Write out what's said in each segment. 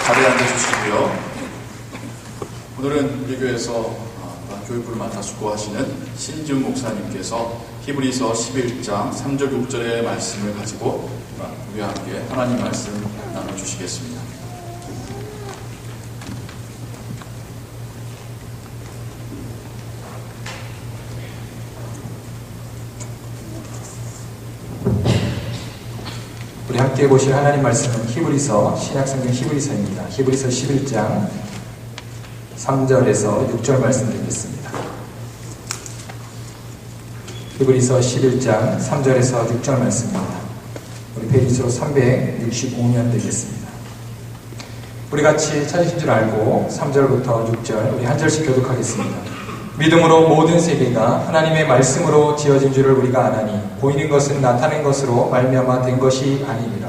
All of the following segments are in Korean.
자리에 앉아주시고요. 오늘은 우리 교회에서 교육부를 맡아 수고하시는 신지훈 목사님께서 히브리서 11장 3절 6절의 말씀을 가지고 우리와 함께 하나님 말씀 나눠주시겠습니다. 우리 함께 보실 하나님 말씀은 히브리서, 신약성경 히브리서입니다. 히브리서 11장 3절에서 6절 말씀 드리겠습니다. 히브리서 11장 3절에서 6절 말씀입니다. 우리 페이지로 365면 되겠습니다. 우리 같이 찾으신 줄 알고 3절부터 6절 우리 한 절씩 교독하겠습니다. 믿음으로 모든 세계가 하나님의 말씀으로 지어진 줄을 우리가 아나니 보이는 것은 나타낸 것으로 말미암아 된 것이 아니니라.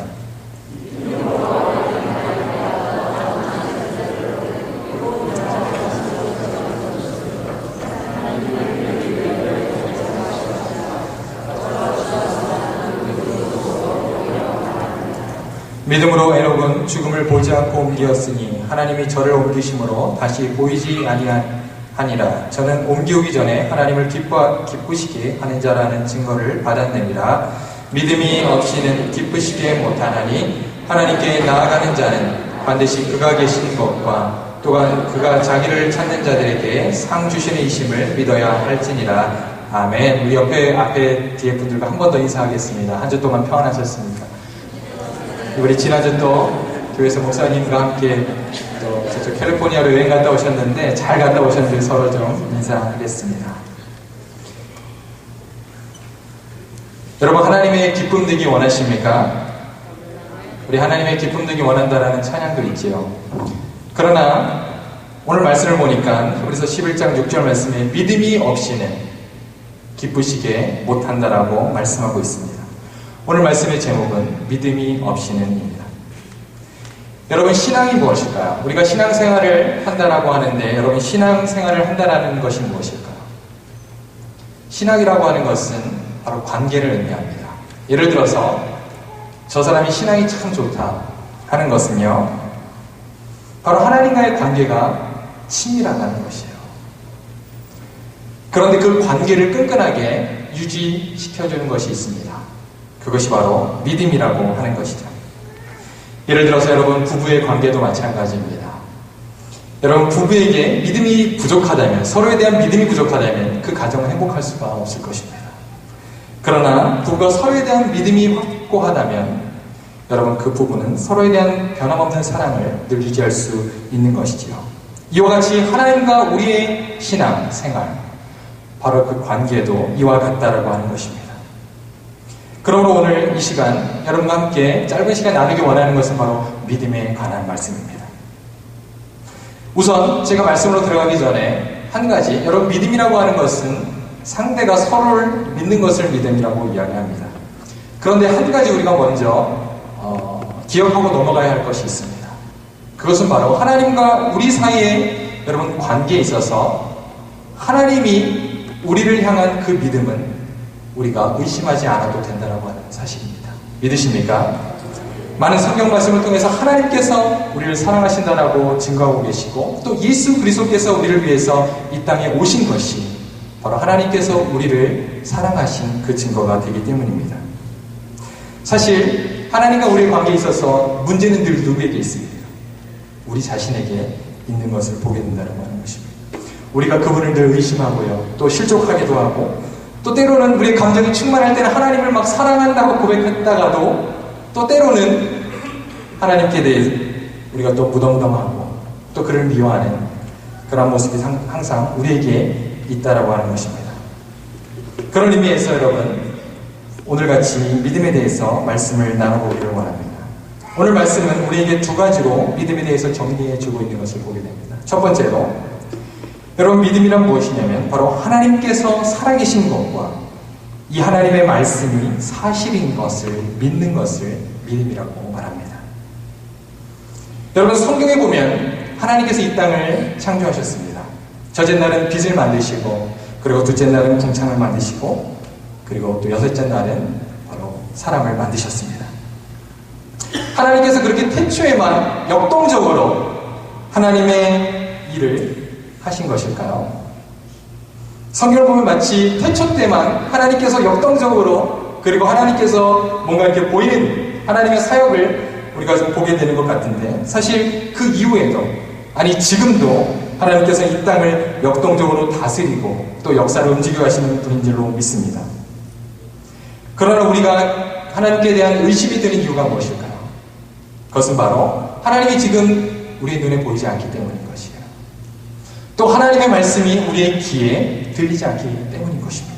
믿음으로 에녹은 죽음을 보지 않고 옮기었으니 하나님이 저를 옮기심으로 다시 보이지 아니하니라. 저는 옮기우기 전에 하나님을 기쁘시게 하는 자라는 증거를 받았느니라. 믿음이 없이는 기쁘시게 못하나니 하나님께 나아가는 자는 반드시 그가 계신 것과 또한 그가 자기를 찾는 자들에게 상 주시는 이심을 믿어야 할지니라. 아멘. 우리 앞에 뒤에 분들과 한 번 더 인사하겠습니다. 한 주 동안 평안하셨습니까? 우리 지난주 또 교회에서 목사님과 함께 또 저쪽 캘리포니아로 여행 갔다 오셨는데 잘 갔다 오셨는데 서로 좀 인사하겠습니다. 여러분, 하나님의 기쁨 되기 원하십니까? 우리 하나님의 기쁨 되기 원한다라는 찬양도 있지요. 그러나 오늘 말씀을 보니까 히브리서 11장 6절 말씀에 믿음이 없이는 기쁘시게 못한다라고 말씀하고 있습니다. 오늘 말씀의 제목은 믿음이 없이는입니다. 여러분, 신앙이 무엇일까요? 우리가 신앙생활을 한다라고 하는데 여러분, 신앙생활을 한다라는 것이 무엇일까요? 신앙이라고 하는 것은 바로 관계를 의미합니다. 예를 들어서 저 사람이 신앙이 참 좋다 하는 것은요, 바로 하나님과의 관계가 친밀하다는 것이에요. 그런데 그 관계를 끈끈하게 유지시켜주는 것이 있습니다. 그것이 바로 믿음이라고 하는 것이죠. 예를 들어서 여러분, 부부의 관계도 마찬가지입니다. 여러분, 부부에게 믿음이 부족하다면, 서로에 대한 믿음이 부족하다면 그 가정은 행복할 수가 없을 것입니다. 그러나 부부가 서로에 대한 믿음이 확고하다면 여러분, 그 부부는 서로에 대한 변함없는 사랑을 늘 유지할 수 있는 것이지요. 이와 같이 하나님과 우리의 신앙 생활, 바로 그 관계도 이와 같다라고 하는 것입니다. 그러므로 오늘 이 시간 여러분과 함께 짧은 시간 나누기 원하는 것은 바로 믿음에 관한 말씀입니다. 우선 제가 말씀으로 들어가기 전에 한 가지, 여러분, 믿음이라고 하는 것은 상대가 서로를 믿는 것을 믿음이라고 이야기합니다. 그런데 한 가지 우리가 먼저 기억하고 넘어가야 할 것이 있습니다. 그것은 바로 하나님과 우리 사이에 여러분 관계에 있어서 하나님이 우리를 향한 그 믿음은 우리가 의심하지 않아도 된다고 하는 사실입니다. 믿으십니까? 많은 성경 말씀을 통해서 하나님께서 우리를 사랑하신다라고 증거하고 계시고 또 예수 그리스도께서 우리를 위해서 이 땅에 오신 것이 바로 하나님께서 우리를 사랑하신 그 증거가 되기 때문입니다. 사실 하나님과 우리의 관계에 있어서 문제는 늘 누구에게 있습니까? 우리 자신에게 있는 것을 보게 된다고 하는 것입니다. 우리가 그분을 늘 의심하고요, 또 실족하기도 하고, 또 때로는 우리의 감정이 충만할 때는 하나님을 막 사랑한다고 고백했다가도 또 때로는 하나님께 대해 우리가 또 무덤덤하고 또 그를 미워하는 그런 모습이 항상 우리에게 있다라고 하는 것입니다. 그런 의미에서 여러분, 오늘같이 믿음에 대해서 말씀을 나눠보기를 원합니다. 오늘 말씀은 우리에게 두 가지로 믿음에 대해서 정리해주고 있는 것을 보게 됩니다. 첫 번째로, 여러분, 믿음이란 무엇이냐면 바로 하나님께서 살아계신 것과 이 하나님의 말씀이 사실인 것을 믿는 것을 믿음이라고 말합니다. 여러분, 성경에 보면 하나님께서 이 땅을 창조하셨습니다. 첫째 날은 빛을 만드시고, 그리고 둘째 날은 궁창을 만드시고, 그리고 또 여섯째 날은 바로 사람을 만드셨습니다. 하나님께서 그렇게 태초에만 역동적으로 하나님의 일을 하신 것일까요? 성경을 보면 마치 태초 때만 하나님께서 역동적으로 그리고 하나님께서 뭔가 이렇게 보이는 하나님의 사역을 우리가 좀 보게 되는 것 같은데 사실 그 이후에도 아니 지금도 하나님께서 이 땅을 역동적으로 다스리고 또 역사를 움직여 가시는 분인 줄로 믿습니다. 그러나 우리가 하나님께 대한 의심이 드는 이유가 무엇일까요? 그것은 바로 하나님이 지금 우리의 눈에 보이지 않기 때문인 것이에요. 또 하나님의 말씀이 우리의 귀에 들리지 않기 때문인 것입니다.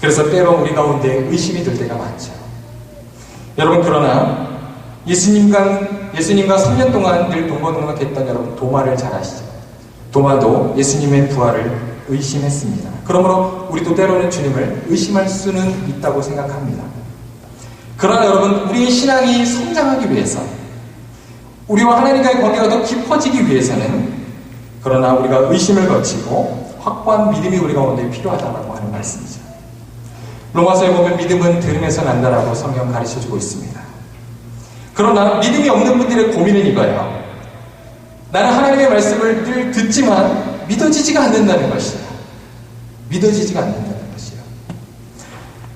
그래서 때로 우리 가운데 의심이 들 때가 많죠. 여러분 그러나 예수님과 3년 동안 늘 동거동락했던 여러분 도마를 잘 아시죠? 도마도 예수님의 부활을 의심했습니다. 그러므로 우리도 때로는 주님을 의심할 수는 있다고 생각합니다. 그러나 여러분 우리의 신앙이 성장하기 위해서 우리와 하나님과의 관계가 더 깊어지기 위해서는 그러나 우리가 의심을 거치고 확고한 믿음이 우리 가운데 필요하다고 하는 말씀이죠. 로마서에 보면 믿음은 들음에서 난다라고 성경 가르쳐주고 있습니다. 그러나 믿음이 없는 분들의 고민은 이거예요. 나는 하나님의 말씀을 늘 듣지만 믿어지지가 않는다는 것이에요. 믿어지지가 않는다는 것이에요.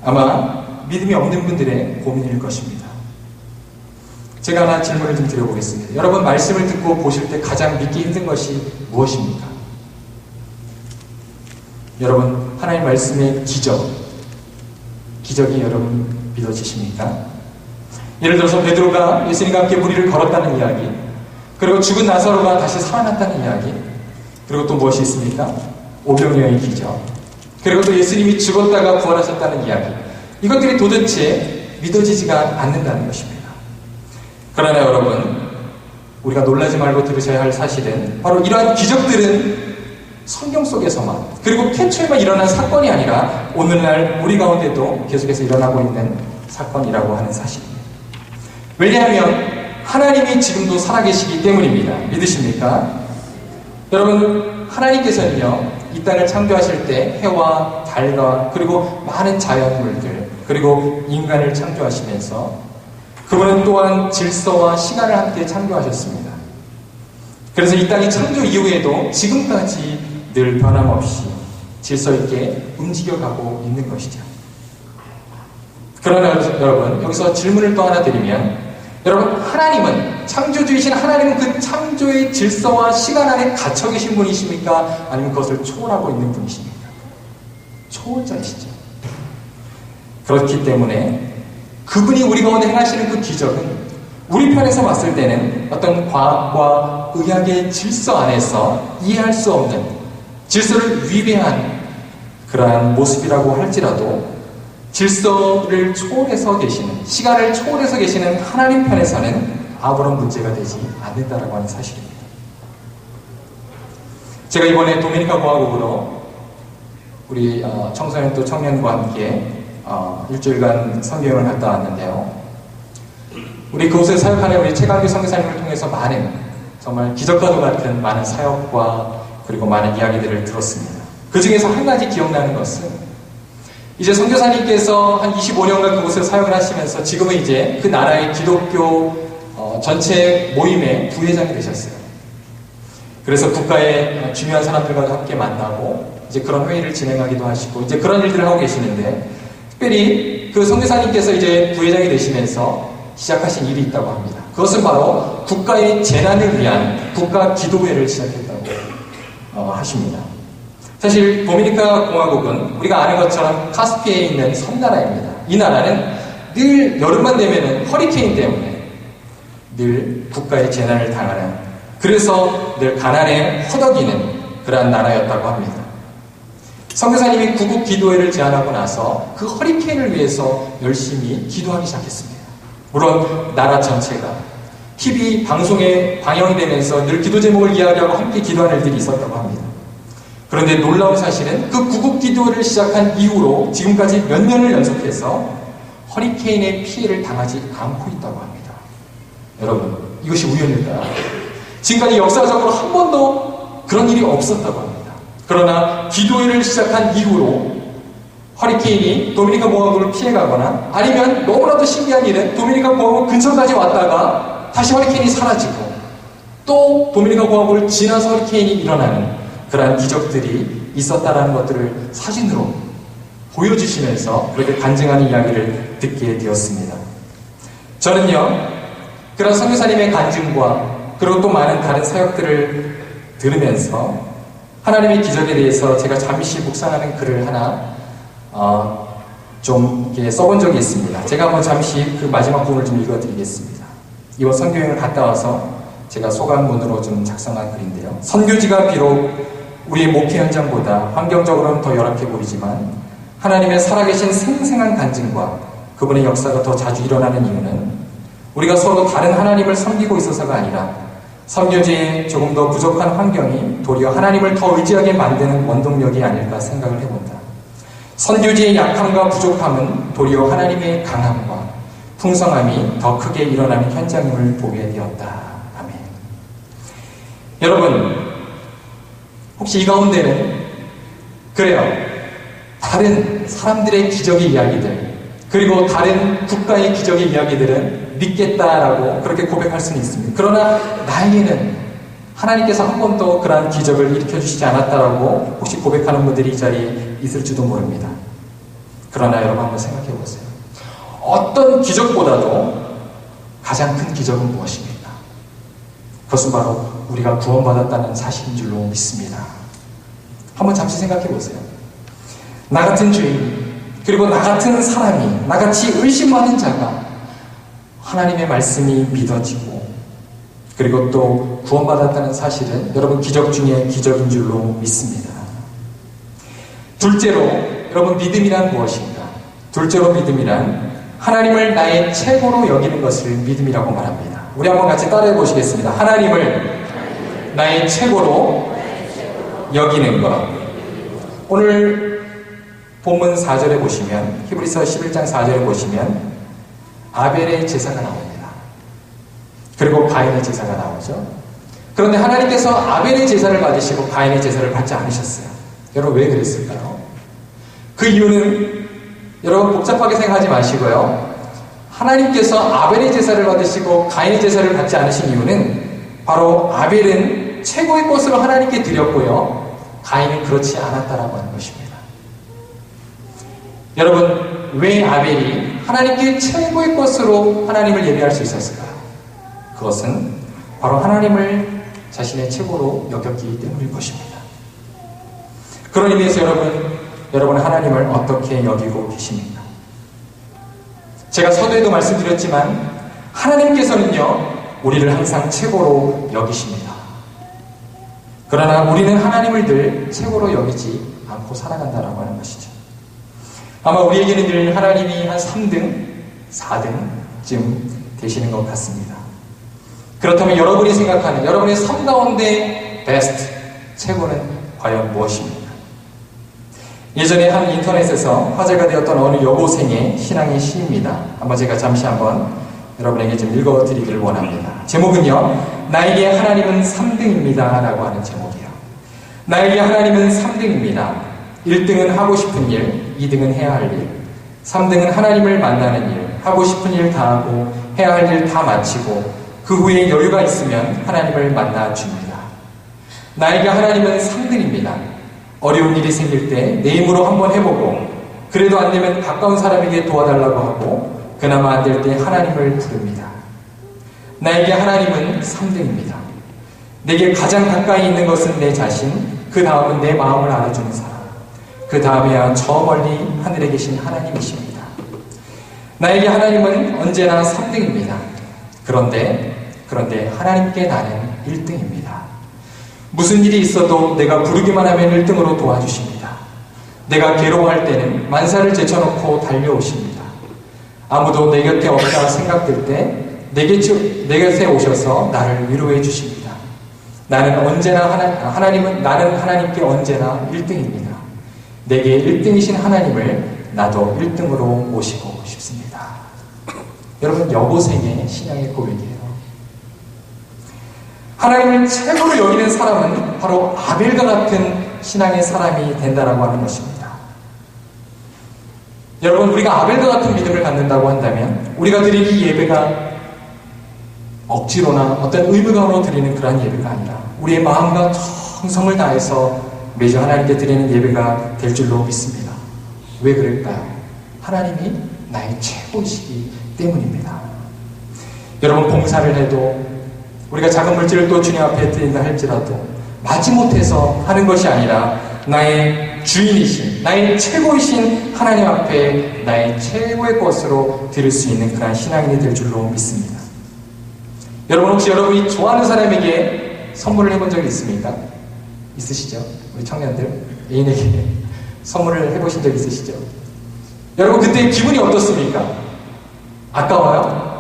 아마 믿음이 없는 분들의 고민일 것입니다. 제가 하나 질문을 좀 드려보겠습니다. 여러분 말씀을 듣고 보실 때 가장 믿기 힘든 것이 무엇입니까? 여러분 하나님 말씀의 기적이 여러분 믿어지십니까? 예를 들어서 베드로가 예수님과 함께 무리를 걸었다는 이야기, 그리고 죽은 나사로가 다시 살아났다는 이야기, 그리고 또 무엇이 있습니까? 오병이어의 기적, 그리고 또 예수님이 죽었다가 부활하셨다는 이야기, 이것들이 도대체 믿어지지가 않는다는 것입니다. 그러나 여러분 우리가 놀라지 말고 들으셔야 할 사실은 바로 이러한 기적들은 성경 속에서만 그리고 태초에만 일어난 사건이 아니라 오늘날 우리 가운데도 계속해서 일어나고 있는 사건이라고 하는 사실입니다. 왜냐하면 하나님이 지금도 살아계시기 때문입니다. 믿으십니까? 여러분 하나님께서는요 이 땅을 창조하실 때 해와 달과 그리고 많은 자연물들 그리고 인간을 창조하시면서 그분은 또한 질서와 시간을 함께 창조하셨습니다. 그래서 이 땅이 창조 이후에도 지금까지 늘 변함없이 질서 있게 움직여가고 있는 것이죠. 그러나 여러분 여기서 질문을 또 하나 드리면 여러분 하나님은 창조주이신 하나님은 그 창조의 질서와 시간 안에 갇혀 계신 분이십니까? 아니면 그것을 초월하고 있는 분이십니까? 초월자이시죠. 그렇기 때문에 그분이 우리 가운데 행하시는 그 기적은 우리 편에서 봤을 때는 어떤 과학과 의학의 질서 안에서 이해할 수 없는 질서를 위배한 그러한 모습이라고 할지라도 질서를 초월해서 계시는 시간을 초월해서 계시는 하나님 편에서는 아무런 문제가 되지 않는다라고 하는 사실입니다. 제가 이번에 도미니카 공화국으로 우리 청소년 또 청년과 함께 일주일간 선교행을 갔다 왔는데요. 우리 그곳에 사역하는 우리 최강규 선교사님을 통해서 많은 정말 기적과도 같은 많은 사역과 그리고 많은 이야기들을 들었습니다. 그 중에서 한 가지 기억나는 것은 이제 선교사님께서 한 25년간 그곳에 사역을 하시면서 지금은 이제 그 나라의 기독교 전체 모임의 부회장이 되셨어요. 그래서 국가의 중요한 사람들과도 함께 만나고 이제 그런 회의를 진행하기도 하시고 이제 그런 일들을 하고 계시는데 특별히 그 선교사님께서 이제 부회장이 되시면서 시작하신 일이 있다고 합니다. 그것은 바로 국가의 재난을 위한 국가 기도회를 시작했다고 하십니다. 사실 도미니카 공화국은 우리가 아는 것처럼 카스피해에 있는 섬나라입니다. 이 나라는 늘 여름만 되면은 허리케인 때문에 늘 국가의 재난을 당하는 그래서 늘 가난에 허덕이는 그러한 나라였다고 합니다. 선교사님이 구국 기도회를 제안하고 나서 그 허리케인을 위해서 열심히 기도하기 시작했습니다. 물론 나라 전체가 TV 방송에 방영이 되면서 늘 기도 제목을 이야기하고 함께 기도하는 일들이 있었다고 합니다. 그런데 놀라운 사실은 그 구국 기도회를 시작한 이후로 지금까지 몇 년을 연속해서 허리케인의 피해를 당하지 않고 있다고 합니다. 여러분 이것이 우연일까요? 지금까지 역사적으로 한 번도 그런 일이 없었다고 합니다. 그러나 기도회를 시작한 이후로 허리케인이 도미니카 공화국을 피해가거나 아니면 너무나도 신기한 일은 도미니카 공화국 근처까지 왔다가 다시 허리케인이 사라지고 또 도미니카 공화국을 지나서 허리케인이 일어나는 그러한 기적들이 있었다라는 것들을 사진으로 보여주시면서 그렇게 간증하는 이야기를 듣게 되었습니다. 저는요, 그런 선교사님의 간증과 그리고 또 많은 다른 사역들을 들으면서 하나님의 기적에 대해서 제가 잠시 묵상하는 글을 하나 좀 이렇게 써본 적이 있습니다. 제가 한번 잠시 그 마지막 부분을 좀 읽어드리겠습니다. 이번 선교여행을 갔다 와서 제가 소감문으로 좀 작성한 글인데요. 선교지가 비록 우리의 목회 현장보다 환경적으로는 더 열악해 보이지만 하나님의 살아계신 생생한 간증과 그분의 역사가 더 자주 일어나는 이유는 우리가 서로 다른 하나님을 섬기고 있어서가 아니라 선교지에 조금 더 부족한 환경이 도리어 하나님을 더 의지하게 만드는 원동력이 아닐까 생각을 해본다. 선교지의 약함과 부족함은 도리어 하나님의 강함과 풍성함이 더 크게 일어나는 현장임을 보게 되었다. 아멘. 여러분, 혹시 이 가운데는 그래요, 다른 사람들의 기적의 이야기들 그리고 다른 국가의 기적의 이야기들은 믿겠다라고 그렇게 고백할 수는 있습니다. 그러나 나에게는 하나님께서 한 번도 그러한 기적을 일으켜주시지 않았다라고 혹시 고백하는 분들이 이 자리에 있을지도 모릅니다. 그러나 여러분 한번 생각해 보세요. 어떤 기적보다도 가장 큰 기적은 무엇입니까? 그것은 바로 우리가 구원받았다는 사실인 줄로 믿습니다. 한번 잠시 생각해 보세요. 나 같은 죄인, 그리고 나 같은 사람이, 나같이 의심하는 자가 하나님의 말씀이 믿어지고 그리고 또 구원받았다는 사실은 여러분 기적 중에 기적인 줄로 믿습니다. 둘째로 여러분 믿음이란 무엇인가? 둘째로 믿음이란 하나님을 나의 최고로 여기는 것을 믿음이라고 말합니다. 우리 한번 같이 따라해 보시겠습니다. 하나님을 나의 최고로 여기는 것. 오늘 본문 4절에 보시면 히브리서 11장 4절에 보시면 아벨의 제사가 나옵니다. 그리고 가인의 제사가 나오죠. 그런데 하나님께서 아벨의 제사를 받으시고 가인의 제사를 받지 않으셨어요. 여러분 왜 그랬을까요? 그 이유는 여러분 복잡하게 생각하지 마시고요. 하나님께서 아벨의 제사를 받으시고 가인의 제사를 받지 않으신 이유는 바로 아벨은 최고의 것으로 하나님께 드렸고요. 가인은 그렇지 않았다라고 하는 것입니다. 여러분, 왜 아벨이 하나님께 최고의 것으로 하나님을 예배할 수 있었을까요? 그것은 바로 하나님을 자신의 최고로 여겼기 때문일 것입니다. 그런 의미에서 여러분 하나님을 어떻게 여기고 계십니까? 제가 서두에도 말씀드렸지만 하나님께서는요, 우리를 항상 최고로 여기십니다. 그러나 우리는 하나님을 늘 최고로 여기지 않고 살아간다라고 하는 것이죠. 아마 우리에게는 늘 하나님이 한 3등, 4등쯤 되시는 것 같습니다. 그렇다면 여러분이 생각하는 여러분의 삶 가운데 베스트, 최고는 과연 무엇입니까? 예전에 한 인터넷에서 화제가 되었던 어느 여고생의 신앙의 시입니다. 한번 제가 잠시 한번 여러분에게 좀 읽어드리기를 원합니다. 제목은요, 나에게 하나님은 3등입니다 라고 하는 제목이에요. 나에게 하나님은 3등입니다. 1등은 하고 싶은 일, 2등은 해야 할 일, 3등은 하나님을 만나는 일, 하고 싶은 일 다 하고 해야 할 일 다 마치고 그 후에 여유가 있으면 하나님을 만나 줍니다. 나에게 하나님은 3등입니다. 어려운 일이 생길 때 내 힘으로 한번 해보고 그래도 안 되면 가까운 사람에게 도와달라고 하고 그나마 안 될 때 하나님을 부릅니다. 나에게 하나님은 3등입니다. 내게 가장 가까이 있는 것은 내 자신, 그 다음은 내 마음을 알아주는 사람, 그 다음에야 저 멀리 하늘에 계신 하나님이십니다. 나에게 하나님은 언제나 3등입니다. 그런데 하나님께 나는 1등입니다. 무슨 일이 있어도 내가 부르기만 하면 1등으로 도와주십니다. 내가 괴로워할 때는 만사를 제쳐놓고 달려오십니다. 아무도 내 곁에 없다 생각될 때 내 곁에 오셔서 나를 위로해 주십니다. 나는 하나님께 언제나 1등입니다. 내게 1등이신 하나님을 나도 1등으로 모시고 싶습니다. 여러분, 여고생의 신앙의 고백이에요. 하나님을 최고로 여기는 사람은 바로 아벨과 같은 신앙의 사람이 된다라고 하는 것입니다. 여러분, 우리가 아벨과 같은 믿음을 갖는다고 한다면 우리가 드릴 이 예배가 억지로나 어떤 의무감으로 드리는 그러한 예배가 아니라 우리의 마음과 정성을 다해서 매주 하나님께 드리는 예배가 될 줄로 믿습니다. 왜 그럴까요? 하나님이 나의 최고이시기 때문입니다. 여러분, 봉사를 해도 우리가 작은 물질을 또 주님 앞에 드린다 할지라도 마지못해서 하는 것이 아니라 나의 주인이신, 나의 최고이신 하나님 앞에 나의 최고의 것으로 드릴 수 있는 그러한 신앙인이 될 줄로 믿습니다. 여러분, 혹시 여러분이 좋아하는 사람에게 선물을 해본 적이 있습니까? 있으시죠? 우리 청년들, 애인에게 선물을 해보신 적 있으시죠? 여러분, 그때 기분이 어떻습니까? 아까워요?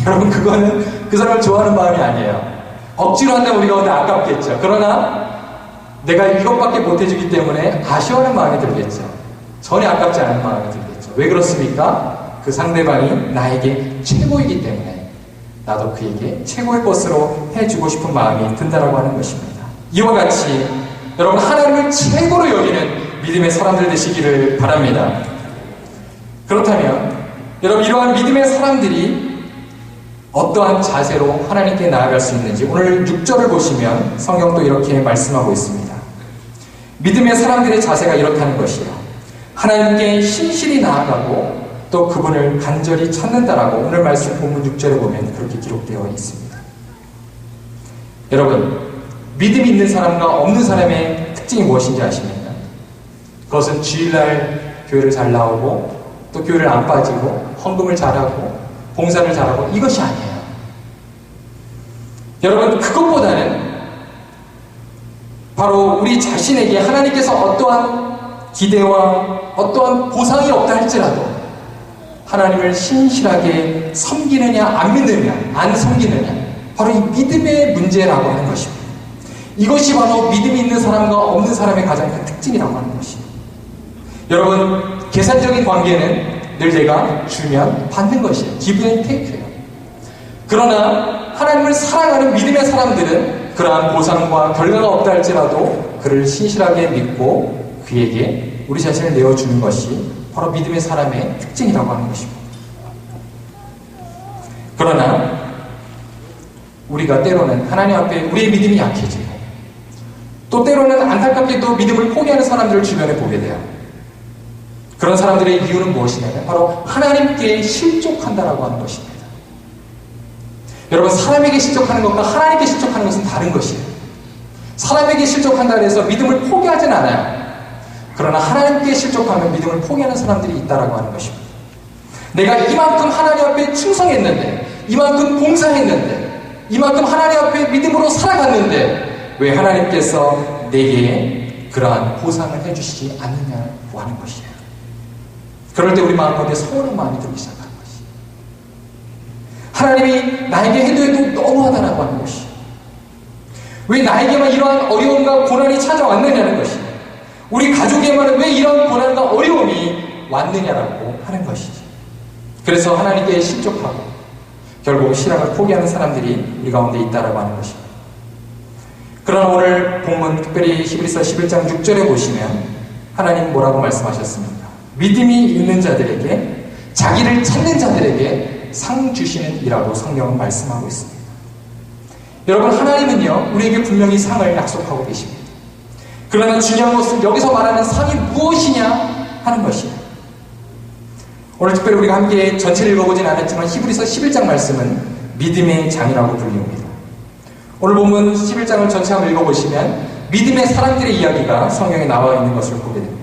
여러분, 그거는 그 사람을 좋아하는 마음이 아니에요. 억지로 한다면 우리가 근데 아깝겠죠. 그러나 내가 이것밖에 못해주기 때문에 아쉬워하는 마음이 들겠죠. 전혀 아깝지 않은 마음이 들겠죠. 왜 그렇습니까? 그 상대방이 나에게 최고이기 때문에 나도 그에게 최고의 것으로 해주고 싶은 마음이 든다라고 하는 것입니다. 이와 같이 여러분, 하나님을 최고로 여기는 믿음의 사람들 되시기를 바랍니다. 그렇다면 여러분, 이러한 믿음의 사람들이 어떠한 자세로 하나님께 나아갈 수 있는지 오늘 6절을 보시면 성경도 이렇게 말씀하고 있습니다. 믿음의 사람들의 자세가 이렇다는 것이요, 하나님께 신실히 나아가고 또 그분을 간절히 찾는다라고 오늘 말씀 본문 6절에 보면 그렇게 기록되어 있습니다. 여러분, 믿음이 있는 사람과 없는 사람의 특징이 무엇인지 아십니까? 그것은 주일날 교회를 잘 나오고 또 교회를 안 빠지고 헌금을 잘하고 봉사를 잘하고 이것이 아니에요. 여러분, 그것보다는 바로 우리 자신에게 하나님께서 어떠한 기대와 어떠한 보상이 없다 할지라도 하나님을 신실하게 섬기느냐 안 믿느냐 안 섬기느냐, 바로 이 믿음의 문제라고 하는 것입니다. 이것이 바로 믿음이 있는 사람과 없는 사람의 가장 큰 특징이라고 하는 것입니다. 여러분, 계산적인 관계는 늘 내가 주면 받는 것이에요. give and take예요. 그러나 하나님을 사랑하는 믿음의 사람들은 그러한 보상과 결과가 없다 할지라도 그를 신실하게 믿고 그에게 우리 자신을 내어주는 것이 바로 믿음의 사람의 특징이라고 하는 것입니다. 그러나 우리가 때로는 하나님 앞에 우리의 믿음이 약해지고 또 때로는 안타깝게도 믿음을 포기하는 사람들을 주변에 보게 돼요. 그런 사람들의 이유는 무엇이냐면 바로 하나님께 실족한다라고 하는 것입니다. 여러분, 사람에게 실족하는 것과 하나님께 실족하는 것은 다른 것이에요. 사람에게 실족한다 해서 믿음을 포기하진 않아요. 그러나 하나님께 실족하면 믿음을 포기하는 사람들이 있다라고 하는 것입니다. 내가 이만큼 하나님 앞에 충성했는데, 이만큼 봉사했는데, 이만큼 하나님 앞에 믿음으로 살아갔는데 왜 하나님께서 내게 그러한 보상을 해주시지 않느냐고 하는 것이에요. 그럴 때 우리 마음 가운데 서운한 마음이 들기 시작하는 것이에요. 하나님이 나에게 해도 너무하다라고 하는 것이에요. 왜 나에게만 이러한 어려움과 고난이 찾아왔느냐는 것이에요. 우리 가족에만은 왜 이런 고난과 어려움이 왔느냐라고 하는 것이죠. 그래서 하나님께 실족하고 결국 신앙을 포기하는 사람들이 우리 가운데 있다라고 하는 것입니다. 그러나 오늘 본문 특별히 히브리서 11장 6절에 보시면 하나님 뭐라고 말씀하셨습니까? 믿음이 있는 자들에게, 자기를 찾는 자들에게 상 주시는 이라고 성경은 말씀하고 있습니다. 여러분, 하나님은요 우리에게 분명히 상을 약속하고 계십니다. 그러나 중요한 것은 여기서 말하는 상이 무엇이냐 하는 것이에요. 오늘 특별히 우리가 함께 전체를 읽어보진 않았지만 히브리서 11장 말씀은 믿음의 장이라고 불립니다. 오늘 본문 11장을 전체 한번 읽어보시면 믿음의 사람들의 이야기가 성경에 나와 있는 것을 보게 됩니다.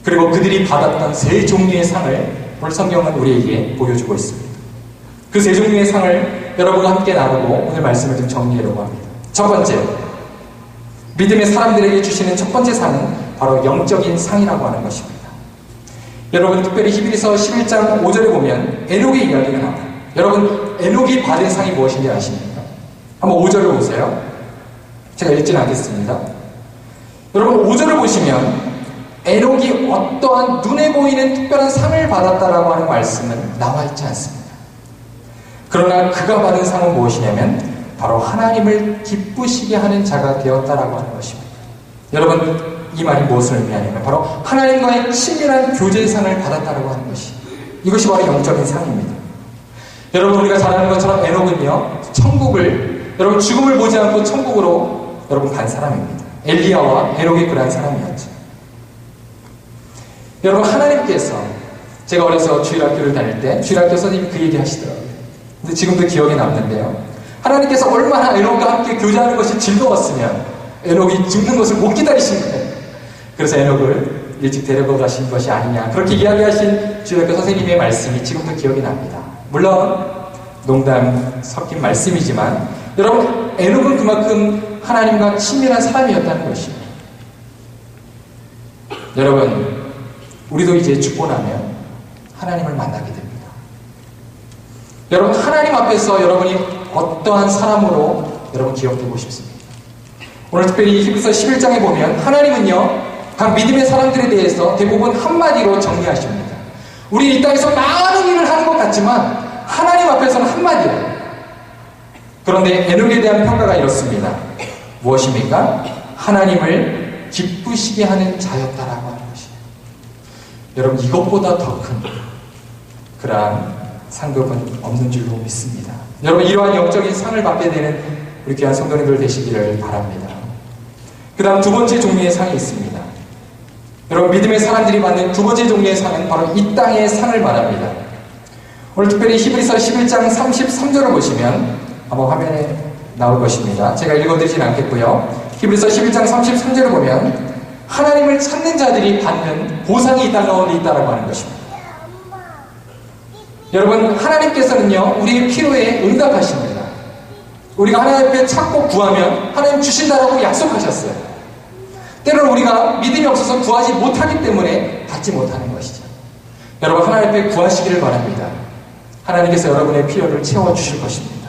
그리고 그들이 받았던 세 종류의 상을 오늘 성경은 우리에게 보여주고 있습니다. 그 세 종류의 상을 여러분과 함께 나누고 오늘 말씀을 좀 정리하려고 합니다. 첫 번째, 믿음의 사람들에게 주시는 첫 번째 상은 바로 영적인 상이라고 하는 것입니다. 여러분, 특별히 히브리서 11장 5절에 보면 에녹의 이야기가 나와요. 여러분, 에녹이 받은 상이 무엇인지 아십니까? 한번 5절을 보세요. 제가 읽지는 않겠습니다. 여러분, 5절을 보시면 에녹이 어떠한 눈에 보이는 특별한 상을 받았다라고 하는 말씀은 나와 있지 않습니다. 그러나 그가 받은 상은 무엇이냐면 바로 하나님을 기쁘시게 하는 자가 되었다라고 하는 것입니다. 여러분, 이 말이 무엇을 의미하냐면 바로 하나님과의 친밀한 교제상을 받았다라고 하는 것이, 이것이 바로 영적인 상입니다. 여러분, 우리가 잘 아는 것처럼 에녹은요, 천국을, 여러분 죽음을 보지 않고 천국으로 여러분 간 사람입니다. 엘리야와 에녹이 그러한 사람이었죠. 여러분, 하나님께서, 제가 어려서 주일학교를 다닐 때 주일학교 선생님이 그 얘기 하시더라고요. 근데 지금도 기억에 남는데요, 하나님께서 얼마나 에녹과 함께 교제하는 것이 즐거웠으면 에녹이 죽는 것을 못 기다리신 거예요. 그래서 에녹을 일찍 데려가 가신 것이 아니냐, 그렇게 이야기하신 주일학교 선생님의 말씀이 지금도 기억이 납니다. 물론 농담 섞인 말씀이지만 여러분, 에녹은 그만큼 하나님과 친밀한 사람이었다는 것입니다. 여러분, 우리도 이제 죽고 나면 하나님을 만나게 됩니다. 여러분, 하나님 앞에서 여러분이 어떠한 사람으로 여러분 기억되고 싶습니다. 오늘 특별히 히브리서 11장에 보면 하나님은요, 각 믿음의 사람들에 대해서 대부분 한마디로 정리하십니다. 우리 이 땅에서 많은 일을 하는 것 같지만 하나님 앞에서는 한마디예요. 그런데 에녹에 대한 평가가 이렇습니다. 무엇입니까? 하나님을 기쁘시게 하는 자였다라고 하는 것이에요. 여러분, 이것보다 더 큰 그러한 상급은 없는 줄로 믿습니다. 여러분, 이러한 영적인 상을 받게 되는 우리 귀한 성도님들 되시기를 바랍니다. 그 다음 두 번째 종류의 상이 있습니다. 여러분, 믿음의 사람들이 받는 두 번째 종류의 상은 바로 이 땅의 상을 말합니다. 오늘 특별히 히브리서 11장 33절을 보시면 한번 화면에 나올 것입니다. 제가 읽어드리진 않겠고요. 히브리서 11장 33절을 보면 하나님을 찾는 자들이 받는 보상이 이 땅 가운데 있다고 하는 것입니다. 여러분, 하나님께서는요, 우리의 필요에 응답하십니다. 우리가 하나님 앞에 찾고 구하면 하나님 주신다라고 약속하셨어요. 때로는 우리가 믿음이 없어서 구하지 못하기 때문에 받지 못하는 것이죠. 여러분, 하나님 앞에 구하시기를 바랍니다. 하나님께서 여러분의 필요를 채워주실 것입니다.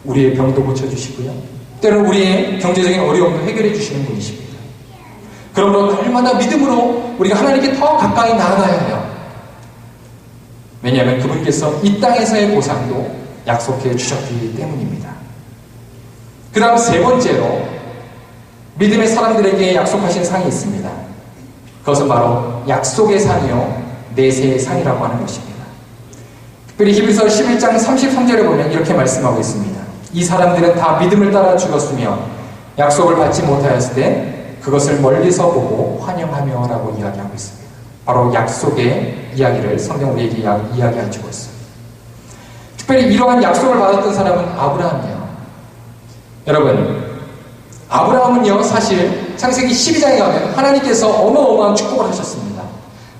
우리의 병도 고쳐주시고요, 때로는 우리의 경제적인 어려움도 해결해 주시는 분이십니다. 그러므로 날마다 믿음으로 우리가 하나님께 더 가까이 나아가야 해요. 왜냐하면 그분께서 이 땅에서의 보상도 약속해 주셨기 때문입니다. 그 다음 세 번째로 믿음의 사람들에게 약속하신 상이 있습니다. 그것은 바로 약속의 상이요, 내세의 상이라고 하는 것입니다. 특별히 히브리서 11장 33절에 보면 이렇게 말씀하고 있습니다. 이 사람들은 다 믿음을 따라 죽었으며 약속을 받지 못하였을 때 그것을 멀리서 보고 환영하며 라고 이야기하고 있습니다. 바로 약속의 이야기를 성경 우리에게 이야기해주고 있습니다. 특별히 이러한 약속을 받았던 사람은 아브라함이에요. 여러분, 아브라함은요, 사실 창세기 12장에 가면 하나님께서 어마어마한 축복을 하셨습니다.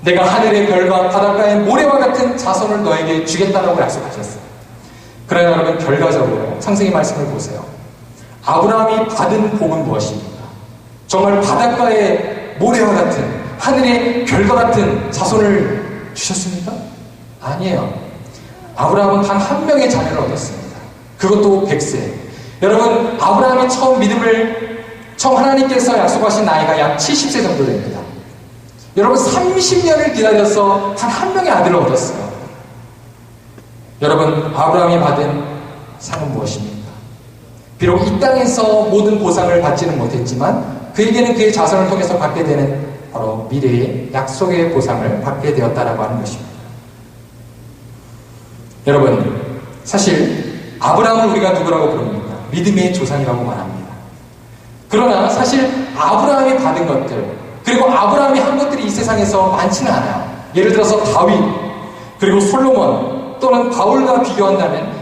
내가 하늘의 별과 바닷가의 모래와 같은 자손을 너에게 주겠다라고 약속하셨어요. 그러나 여러분, 결과적으로 창세기 말씀을 보세요. 아브라함이 받은 복은 무엇입니까? 정말 바닷가의 모래와 같은, 하늘의 별과 같은 자손을 주셨습니까? 아니에요. 아브라함은 단 한 명의 자녀를 얻었습니다. 그것도 100세. 여러분, 아브라함이 처음 하나님께서 약속하신 나이가 약 70세 정도 됩니다. 여러분, 30년을 기다려서 단 한 명의 아들을 얻었어요. 여러분, 아브라함이 받은 상은 무엇입니까? 비록 이 땅에서 모든 보상을 받지는 못했지만 그에게는 그의 자손을 통해서 받게 되는 바로 미래의 약속의 보상을 받게 되었다라고 하는 것입니다. 여러분, 사실 아브라함을 우리가 누구라고 부릅니까? 믿음의 조상이라고 말합니다. 그러나 사실 아브라함이 받은 것들, 그리고 아브라함이 한 것들이 이 세상에서 많지는 않아요. 예를 들어서 다윗, 그리고 솔로몬, 또는 바울과 비교한다면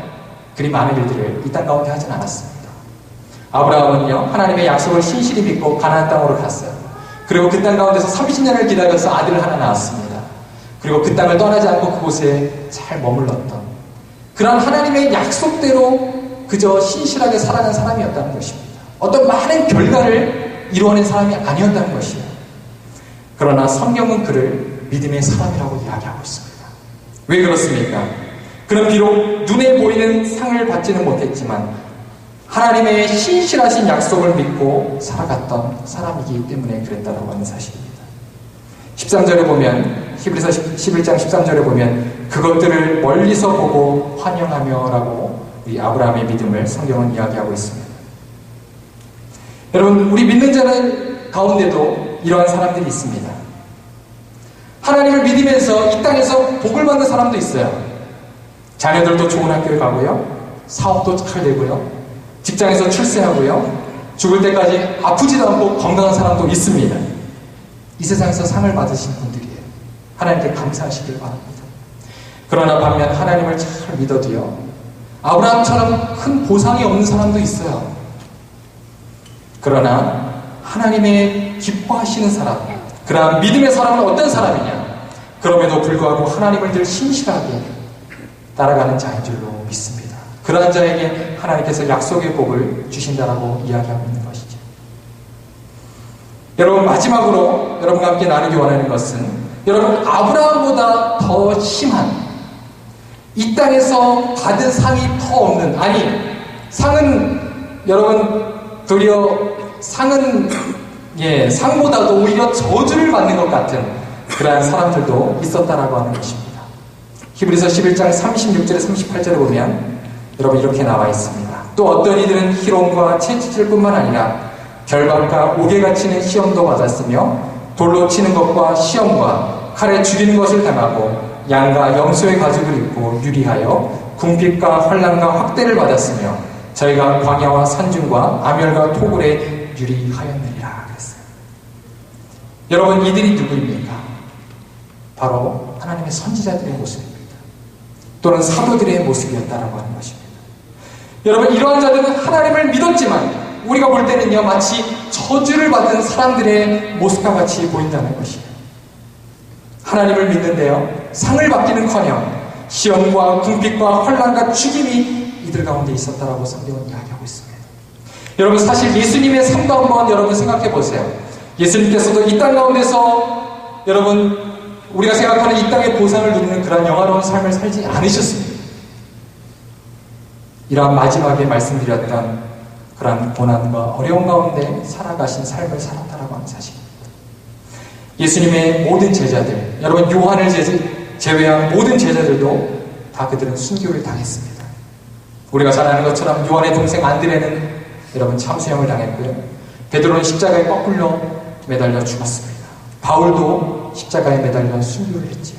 그리 많은 일들을 이 땅 가운데 하진 않았습니다. 아브라함은요, 하나님의 약속을 신실히 믿고 가나안 땅으로 갔어요. 그리고 그 땅 가운데서 30년을 기다려서 아들을 하나 낳았습니다. 그리고 그 땅을 떠나지 않고 그곳에 잘 머물렀던 그런 하나님의 약속대로 그저 신실하게 살아간 사람이었다는 것입니다. 어떤 많은 결과를 이루어낸 사람이 아니었다는 것이에요. 그러나 성경은 그를 믿음의 사람이라고 이야기하고 있습니다. 왜 그렇습니까? 그는 비록 눈에 보이는 상을 받지는 못했지만 하나님의 신실하신 약속을 믿고 살아갔던 사람이기 때문에 그랬다라고 하는 사실입니다. 13절에 보면, 히브리서 11장 13절에 보면 그것들을 멀리서 보고 환영하며 라고 우리 아브라함의 믿음을 성경은 이야기하고 있습니다. 여러분, 우리 믿는 자들 가운데도 이러한 사람들이 있습니다. 하나님을 믿으면서 이 땅에서 복을 받는 사람도 있어요. 자녀들도 좋은 학교에 가고요. 사업도 잘 되고요. 직장에서 출세하고요. 죽을 때까지 아프지도 않고 건강한 사람도 있습니다. 이 세상에서 상을 받으신 분들이에요. 하나님께 감사하시길 바랍니다. 그러나 반면 하나님을 잘 믿어도요, 아브라함처럼 큰 보상이 없는 사람도 있어요. 그러나 하나님의 기뻐하시는 사람, 그러한 믿음의 사람은 어떤 사람이냐? 그럼에도 불구하고 하나님을 늘 신실하게 따라가는 자인 줄로 믿습니다. 그러한 자에게 하나님께서 약속의 복을 주신다라고 이야기하고 있는 것이죠. 여러분, 마지막으로 여러분과 함께 나누기 원하는 것은, 여러분, 아브라함보다 더 심한, 이 땅에서 받은 상이 더 없는, 아니, 상은 여러분 도리어 상은 상보다도 오히려 저주를 받는 것 같은 그러한 사람들도 있었다라고 하는 것입니다. 히브리서 11장 36절에 38절에 보면 여러분 이렇게 나와 있습니다. 또 어떤 이들은 희롱과 채찍질뿐만 아니라 결박과 옥에 갇히는 시험도 받았으며 돌로 치는 것과 시험과 칼에 죽이는 것을 당하고 양과 염소의 가죽을 입고 유리하여 궁핍과 환난과 학대를 받았으며 저희가 광야와 산중과 암열과 토굴에 유리하였느니라 그랬어요. 여러분, 이들이 누구입니까? 바로 하나님의 선지자들의 모습입니다. 또는 사도들의 모습이었다라고 하는 것입니다. 여러분, 이러한 자들은 하나님을 믿었지만 우리가 볼 때는요, 마치 저주를 받은 사람들의 모습과 같이 보인다는 것이에요. 하나님을 믿는데요, 상을 받기는커녕 시험과 궁핍과 환난과 죽임이 이들 가운데 있었다라고 성경은 이야기하고 있습니다. 여러분, 사실 예수님의 삶도 한번 여러분 생각해 보세요. 예수님께서도 이 땅 가운데서 여러분 우리가 생각하는 이 땅의 보상을 누리는 그런 영화로운 삶을 살지 않으셨습니다. 이러한 마지막에 말씀드렸던 그런 고난과 어려움 가운데 살아가신 삶을 살았다라고 하는 사실입니다. 예수님의 모든 제자들, 여러분 요한을 제외한 모든 제자들도 다 그들은 순교를 당했습니다. 우리가 잘 아는 것처럼 요한의 동생 안드레는 여러분 참수형을 당했고요. 베드로는 십자가에 거꾸로 매달려 죽었습니다. 바울도 십자가에 매달려 순교를 했지요.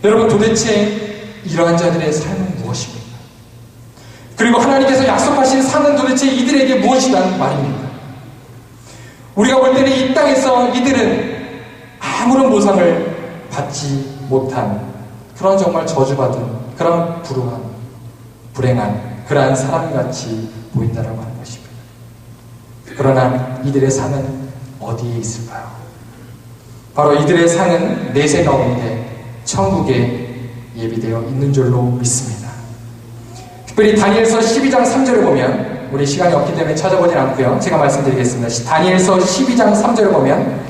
여러분, 도대체 이러한 자들의 삶은 무엇입니까? 그리고 하나님께서 약속하신 상은 도대체 이들에게 무엇이란 말입니까? 우리가 볼 때는 이 땅에서 이들은 아무런 보상을 받지 못한 그런 정말 저주받은 그런 불행한 그러한 사람같이 보인다라고 하는 것입니다. 그러나 이들의 상은 어디에 있을까요? 바로 이들의 상은 내세 가운데 천국에 예비되어 있는 줄로 믿습니다. 특별히 다니엘서 12장 3절을 보면, 우리 시간이 없기 때문에 찾아보진 않고요, 제가 말씀드리겠습니다. 다니엘서 12장 3절을 보면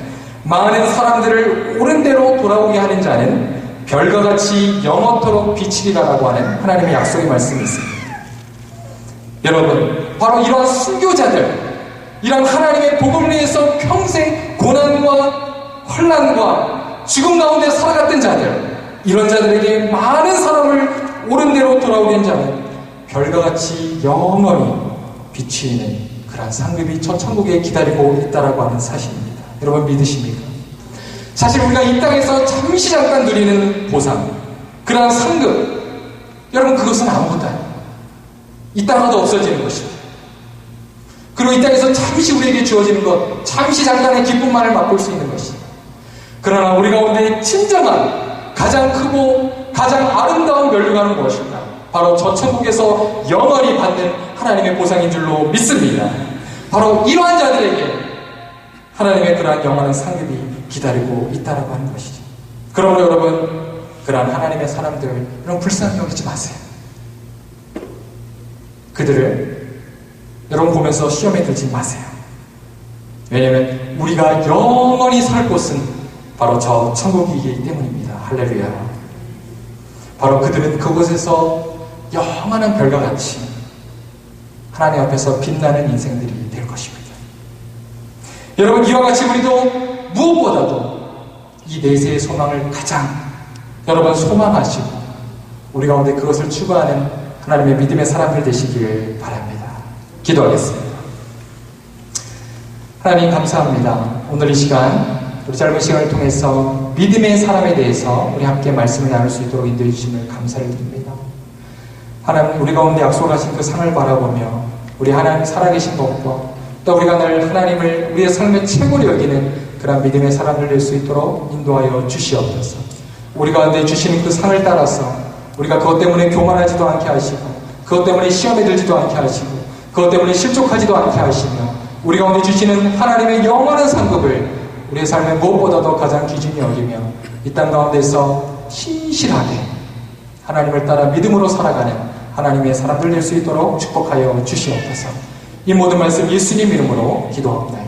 많은 사람들을 옳은 대로 돌아오게 하는 자는 별과 같이 영원토록 비치리라라고 하는 하나님의 약속의 말씀이 있습니다. 여러분, 바로 이러한 순교자들, 이러한 하나님의 복음을 위해서 평생 고난과 환난과 죽음 가운데 살아갔던 자들, 이런 자들에게 많은 사람을 옳은 대로 돌아오게 한 자는 별과 같이 영원히 비치는 그러한 상급이 저 천국에 기다리고 있다라고 하는 사실입니다. 여러분 믿으십니까? 사실 우리가 이 땅에서 잠시 잠깐 누리는 보상, 그러한 상급, 여러분 그것은 아무것도 아니에요. 이 땅마다 없어지는 것입니다. 그리고 이 땅에서 잠시 우리에게 주어지는 것, 잠시 잠깐의 기쁨만을 맛볼 수 있는 것입니다. 그러나 우리 가운데 진정한 가장 크고 가장 아름다운 면류관은 무엇인가? 바로 저 천국에서 영원히 받는 하나님의 보상인 줄로 믿습니다. 바로 이러한 자들에게 하나님의 그러한 영원한 상급이 기다리고 있다라고 하는 것이죠. 그러므로 여러분, 그러한 하나님의 사람들, 여러분 불쌍히 여기지 마세요. 그들을 여러분 보면서 시험에 들지 마세요. 왜냐하면 우리가 영원히 살 곳은 바로 저 천국이기 때문입니다. 할렐루야. 바로 그들은 그곳에서 영원한 별과 같이 하나님 앞에서 빛나는 인생들이 될 것입니다. 여러분, 이와 같이 우리도 무엇보다도 이 내세의 소망을 가장 여러분 소망하시고 우리 가운데 그것을 추구하는 하나님의 믿음의 사람들 되시길 바랍니다. 기도하겠습니다. 하나님 감사합니다. 오늘 이 시간 우리 짧은 시간을 통해서 믿음의 사람에 대해서 우리 함께 말씀을 나눌 수 있도록 인도해 주심을 감사를 드립니다. 하나님, 우리 가운데 약속하신 그 상을 바라보며 우리 하나님 살아계신 것과 또 우리가 늘 하나님을 우리의 삶의 최고로 여기는 그런 믿음의 사람들 될 수 있도록 인도하여 주시옵소서. 우리 가운데 주시는 그 상을 따라서 우리가 그것 때문에 교만하지도 않게 하시고, 그것 때문에 시험에 들지도 않게 하시고, 그것 때문에 실족하지도 않게 하시며, 우리 가운데 주시는 하나님의 영원한 상급을 우리의 삶에 무엇보다도 가장 귀중히 여기며 이 땅 가운데서 신실하게 하나님을 따라 믿음으로 살아가는 하나님의 사람들 될 수 있도록 축복하여 주시옵소서. 이 모든 말씀 예수님 이름으로 기도합니다.